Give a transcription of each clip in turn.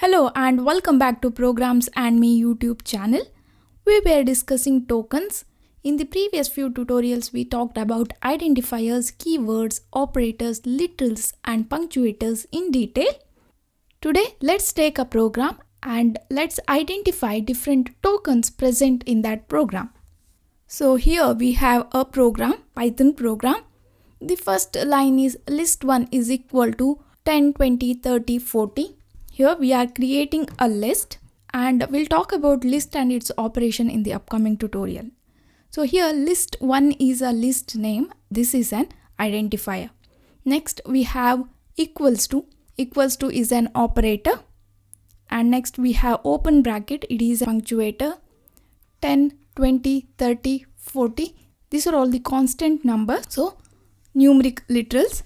Hello and welcome back to Programs and Me YouTube channel. We were discussing tokens. In the previous few tutorials, we talked about identifiers, keywords, operators, literals and punctuators in detail. Today, let's take a program and let's identify different tokens present in that program. So here we have a program, Python program. The first line is list1 is equal to 10, 20, 30, 40. Here we are creating a list and we'll talk about list and its operation in the upcoming tutorial. So here list1 is a list name. This is an identifier. Next we have equals to. Equals to is an operator. And next we have open bracket. It is a punctuator. 10, 20, 30, 40. These are all the constant numbers. So numeric literals.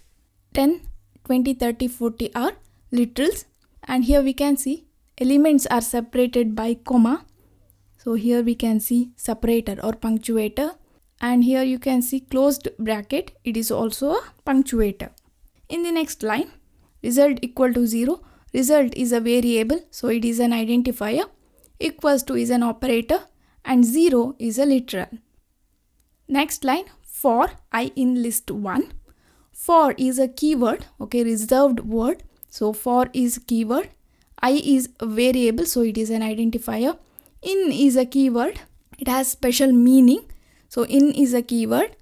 10, 20, 30, 40 are literals. And here we can see elements are separated by comma. So here we can see separator or punctuator. And here you can see closed bracket. It is also a punctuator. In the next line, result equal to 0. Result is a variable. So it is an identifier. Equals to is an operator. And 0 is a literal. Next line, for I in list 1. For is a keyword. Okay, reserved word. So for is keyword, I is a variable, so it is an identifier. In is a keyword, it has special meaning. So in is a keyword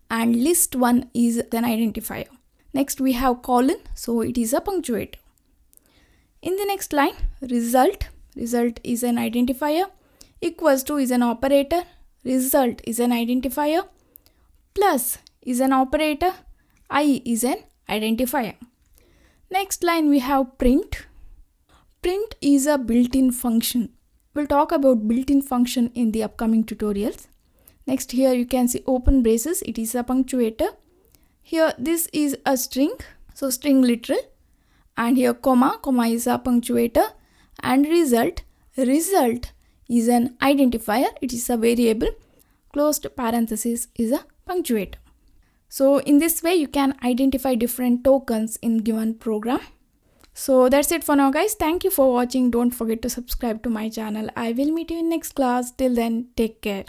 and list1 is an identifier. Next we have colon, so it is a punctuator. In the next line, result is an identifier. Equals to is an operator. Result is an identifier. Plus is an operator. I is an identifier. Next line we have print. Print is a built-in function. We'll talk about built-in function in the upcoming tutorials. Next here you can see open braces. It is a punctuator. Here this is a string. So string literal. And here comma is a punctuator. And result is an identifier. It is a variable. Closed parenthesis is a punctuator. So in this way, you can identify different tokens in given program. So that's it for now, guys. Thank you for watching. Don't forget to subscribe to my channel. I will meet you in next class. Till then, take care.